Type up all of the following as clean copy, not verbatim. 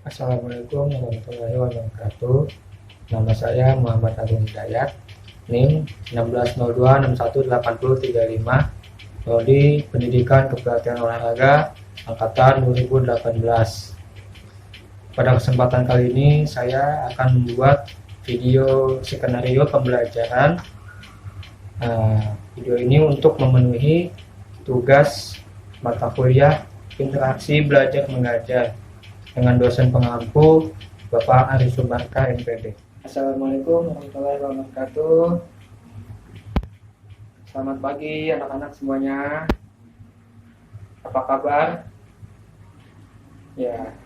Assalamualaikum warahmatullahi wabarakatuh. Nama saya Muhammad Agung Hidayat, NIM 1602618035, Prodi Pendidikan Kepelatihan Olahraga Angkatan 2018. Pada kesempatan kali ini saya akan membuat video skenario pembelajaran. Video ini untuk memenuhi tugas mata kuliah interaksi belajar mengajar dengan dosen pengampu Bapak Ari Sumarka MPD. Assalamualaikum warahmatullahi wabarakatuh. Selamat pagi anak-anak semuanya. Apa kabar? Ya,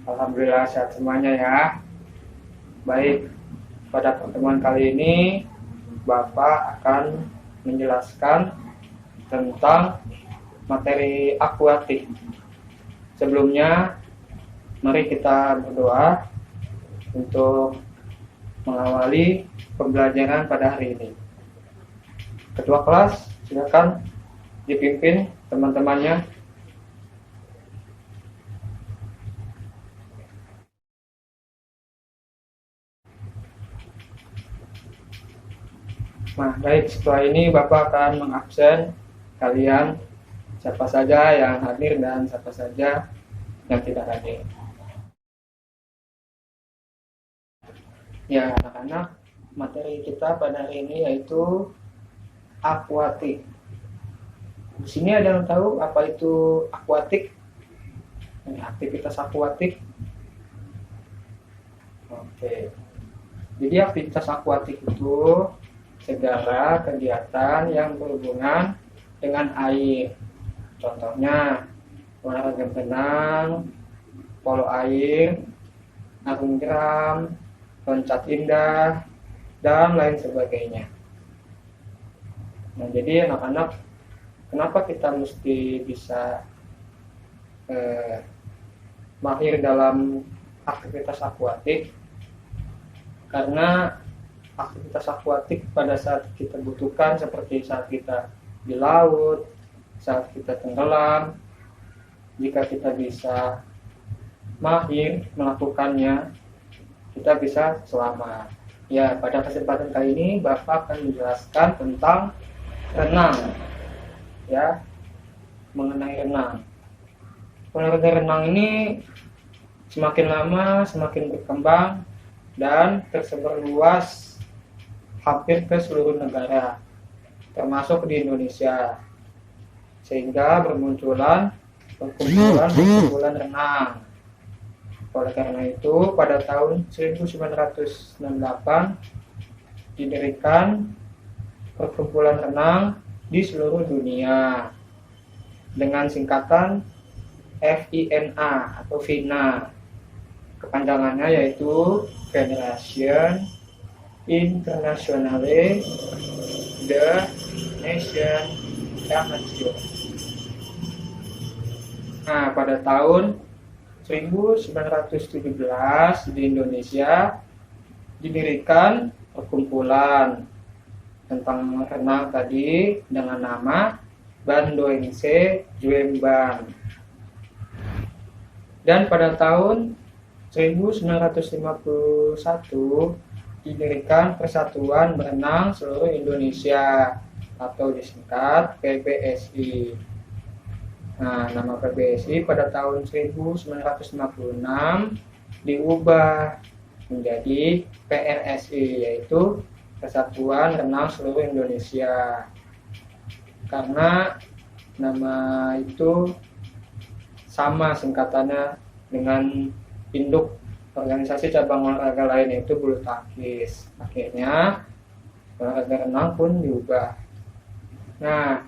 alhamdulillah sehat semuanya ya. Baik, pada pertemuan kali ini Bapak akan menjelaskan tentang materi akuatik. Sebelumnya mari kita berdoa untuk mengawali pembelajaran pada hari ini. Ketua kelas, silakan dipimpin teman-temannya. Nah, baik, setelah ini Bapak akan mengabsen kalian siapa saja yang hadir dan siapa saja yang tidak hadir. Ya, anak-anak, materi kita pada hari ini yaitu akuatik. Di sini ada yang tahu apa itu akuatik? Aktivitas akuatik. Oke. Jadi aktivitas akuatik itu segala kegiatan yang berhubungan dengan air. Contohnya olahraga berenang, polo air, arung jeram, loncat indah, dan lain sebagainya. Nah, jadi anak-anak, kenapa kita mesti bisa mahir dalam aktivitas akuatik? Karena aktivitas akuatik pada saat kita butuhkan, seperti saat kita di laut, saat kita tenggelam, jika kita bisa mahir melakukannya, kita bisa selamat. Ya, pada kesempatan kali ini Bapak akan menjelaskan tentang renang. Ya, mengenai renang. Olahraga renang ini semakin lama semakin berkembang dan tersebar luas hampir ke seluruh negara, termasuk di Indonesia. Sehingga bermunculan perkumpulan renang. Oleh karena itu, pada tahun 1998 didirikan perkumpulan renang di seluruh dunia dengan singkatan FINA atau FINA. Kepanjangannya yaitu Federation Internationale de Nation Amateur. Nah, pada tahun 1917 di Indonesia didirikan perkumpulan tentang renang tadi dengan nama Bandoengse Juemban. Dan pada tahun 1951 didirikan Persatuan Berenang Seluruh Indonesia atau disingkat PBSI. Nah, nama PBSI pada tahun 1956 diubah menjadi PRSI, yaitu Persatuan Renang Seluruh Indonesia. Karena nama itu sama singkatannya dengan induk organisasi cabang olahraga lain, yaitu bulu tangkis. Akhirnya olahraga renang pun diubah. Nah,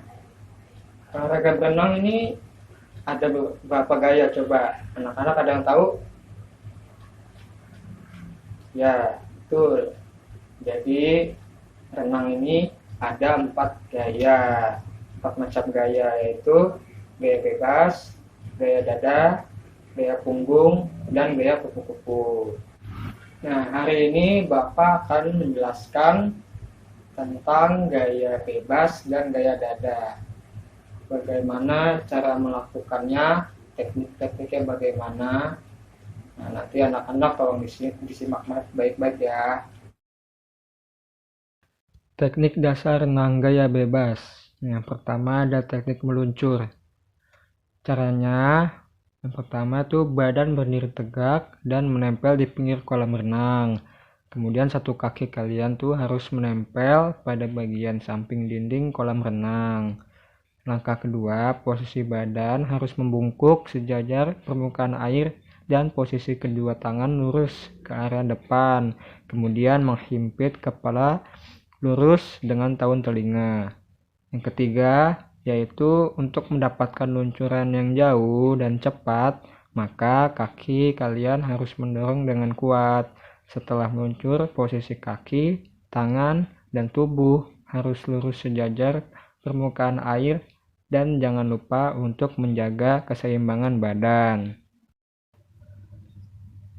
olahraga berenang ini ada beberapa gaya, coba anak-anak ada yang tahu? Ya, betul. Jadi renang ini ada 4 gaya, 4 macam gaya, yaitu gaya bebas, gaya dada, gaya punggung, dan gaya kupu-kupu. Nah, hari ini Bapak akan menjelaskan tentang gaya bebas dan gaya dada. Bagaimana cara melakukannya, teknik-tekniknya bagaimana, Nah, nanti anak-anak tolong disimak baik-baik ya. Teknik dasar renang gaya bebas. Yang pertama ada teknik meluncur. Caranya, yang pertama tuh badan berdiri tegak dan menempel di pinggir kolam renang. Kemudian satu kaki kalian tuh harus menempel pada bagian samping dinding kolam renang. Langkah kedua, posisi badan harus membungkuk sejajar permukaan air dan posisi kedua tangan lurus ke arah depan. Kemudian menghimpit kepala lurus dengan daun telinga. Yang ketiga, yaitu untuk mendapatkan luncuran yang jauh dan cepat, maka kaki kalian harus mendorong dengan kuat. Setelah meluncur, posisi kaki, tangan, dan tubuh harus lurus sejajar permukaan air dan jangan lupa untuk menjaga keseimbangan badan.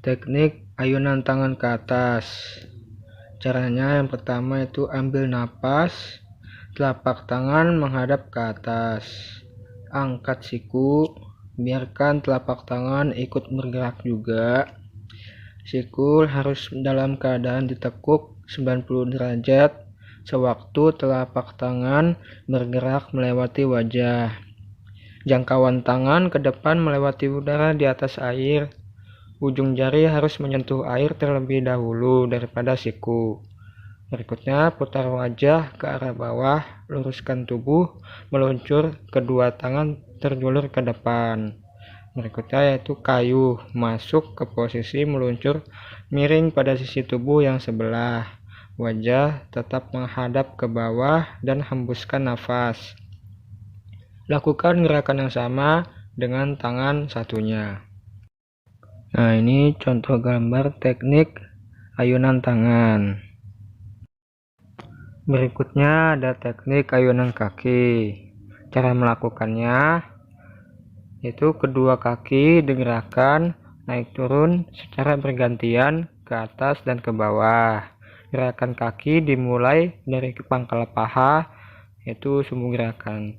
Teknik ayunan tangan ke atas. Caranya yang pertama itu ambil napas, telapak tangan menghadap ke atas. Angkat siku, biarkan telapak tangan ikut bergerak juga. Siku harus dalam keadaan ditekuk 90 derajat sewaktu telapak tangan bergerak melewati wajah. Jangkauan tangan ke depan melewati udara di atas air. Ujung jari harus menyentuh air terlebih dahulu daripada siku. Berikutnya, putar wajah ke arah bawah, luruskan tubuh, meluncur, kedua tangan terjulur ke depan. Berikutnya yaitu kayuh, masuk ke posisi meluncur miring pada sisi tubuh yang sebelah. Wajah tetap menghadap ke bawah dan hembuskan nafas. Lakukan gerakan yang sama dengan tangan satunya. Nah, ini contoh gambar teknik ayunan tangan. Berikutnya ada teknik ayunan kaki. Cara melakukannya yaitu kedua kaki digerakkan naik turun secara bergantian ke atas dan ke bawah. Gerakan kaki dimulai dari pangkal paha, yaitu sumbu gerakan.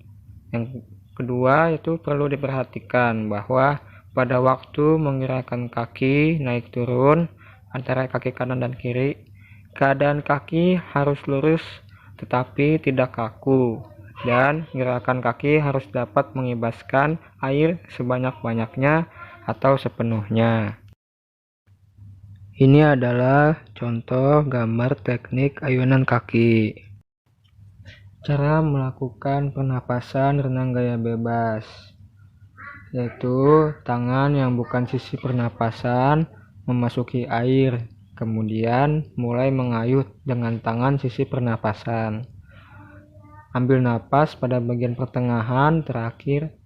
Yang kedua itu perlu diperhatikan bahwa pada waktu menggerakkan kaki naik turun antara kaki kanan dan kiri, keadaan kaki harus lurus tetapi tidak kaku, dan gerakan kaki harus dapat mengibaskan air sebanyak-banyaknya atau sepenuhnya. Ini adalah contoh gambar teknik ayunan kaki. Cara melakukan pernapasan renang gaya bebas, yaitu tangan yang bukan sisi pernapasan memasuki air, kemudian mulai mengayuh dengan tangan sisi pernapasan. Ambil napas pada bagian pertengahan terakhir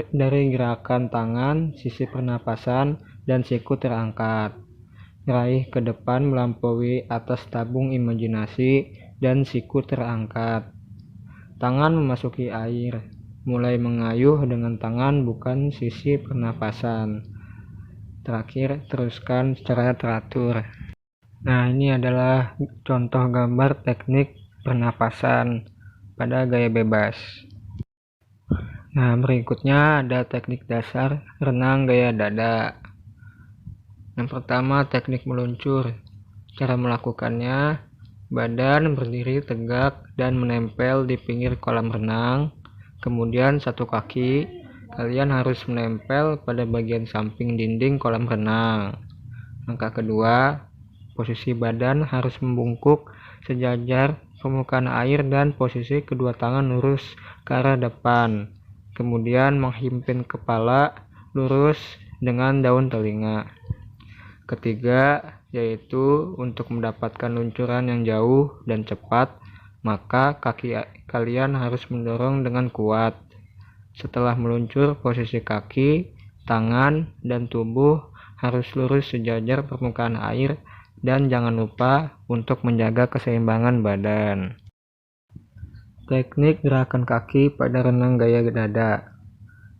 dari gerakan tangan, sisi pernapasan, dan siku terangkat. Raih ke depan melampaui atas tabung imajinasi dan siku terangkat. Tangan memasuki air, mulai mengayuh dengan tangan bukan sisi pernapasan. Terakhir, teruskan secara teratur. Nah, ini adalah contoh gambar teknik pernapasan pada gaya bebas. Nah, berikutnya ada teknik dasar renang gaya dada. Yang pertama, teknik meluncur. Cara melakukannya, badan berdiri tegak dan menempel di pinggir kolam renang. Kemudian satu kaki kalian harus menempel pada bagian samping dinding kolam renang. Langkah kedua, posisi badan harus membungkuk sejajar permukaan air dan posisi kedua tangan lurus ke arah depan. Kemudian menghimpit kepala lurus dengan daun telinga. Ketiga, yaitu untuk mendapatkan luncuran yang jauh dan cepat, maka kaki kalian harus mendorong dengan kuat. Setelah meluncur, posisi kaki, tangan, dan tubuh harus lurus sejajar permukaan air dan jangan lupa untuk menjaga keseimbangan badan. Teknik gerakan kaki pada renang gaya dada.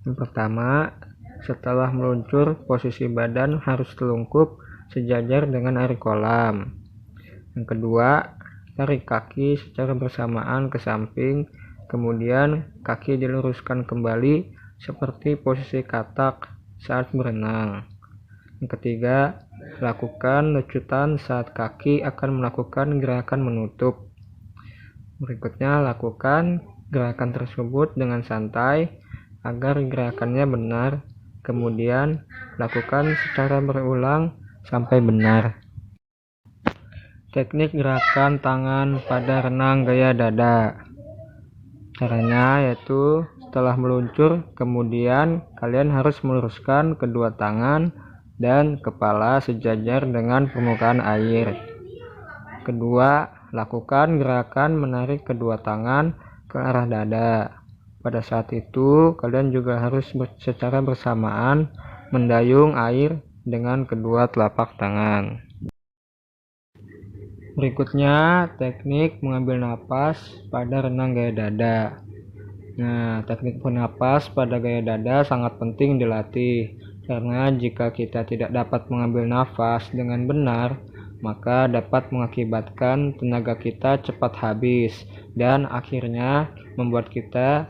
Yang pertama, setelah meluncur, posisi badan harus telungkup sejajar dengan air kolam. Yang kedua, tarik kaki secara bersamaan ke samping, kemudian kaki diluruskan kembali seperti posisi katak saat berenang. Yang ketiga, lakukan lucutan saat kaki akan melakukan gerakan menutup. Berikutnya, lakukan gerakan tersebut dengan santai agar gerakannya benar. Kemudian, lakukan secara berulang sampai benar. Teknik gerakan tangan pada renang gaya dada. Caranya yaitu setelah meluncur, kemudian kalian harus meluruskan kedua tangan dan kepala sejajar dengan permukaan air. Kedua, lakukan gerakan menarik kedua tangan ke arah dada. Pada saat itu, kalian juga harus secara bersamaan mendayung air dengan kedua telapak tangan. Berikutnya, teknik mengambil napas pada renang gaya dada. Nah, teknik bernapas pada gaya dada sangat penting dilatih, karena jika kita tidak dapat mengambil nafas dengan benar, maka dapat mengakibatkan tenaga kita cepat habis dan akhirnya membuat kita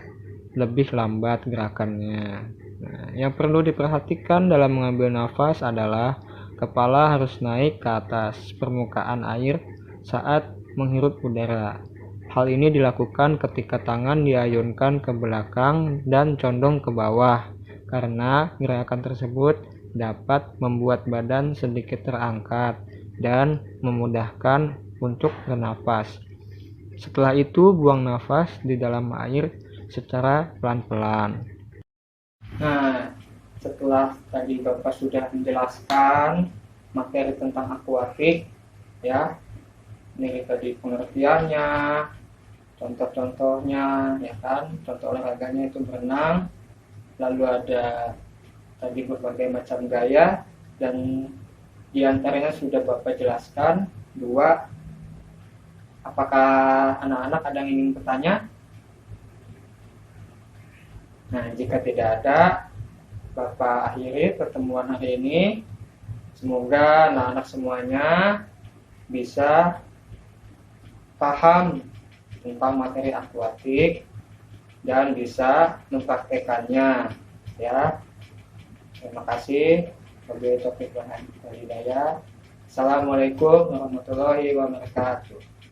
lebih lambat gerakannya. Nah, yang perlu diperhatikan dalam mengambil nafas adalah kepala harus naik ke atas permukaan air saat menghirup udara. Hal ini dilakukan ketika tangan diayunkan ke belakang dan condong ke bawah, karena gerakan tersebut dapat membuat badan sedikit terangkat dan memudahkan untuk bernafas. Setelah itu, buang nafas di dalam air secara pelan-pelan. Nah, setelah tadi Bapak sudah menjelaskan materi tentang akuatik, ya, ini tadi pengertiannya, contoh-contohnya, ya kan, contoh olahraganya itu berenang, lalu ada tadi berbagai macam gaya, dan diantaranya sudah Bapak jelaskan. Dua, apakah anak-anak ada yang ingin bertanya? Nah, jika tidak ada, Bapak akhiri pertemuan hari ini. Semoga anak-anak semuanya bisa paham tentang materi akuatik dan bisa mempraktekannya, ya. Terima kasih. Wabillahi taufiq wal hidayah. Assalamualaikum warahmatullahi wabarakatuh.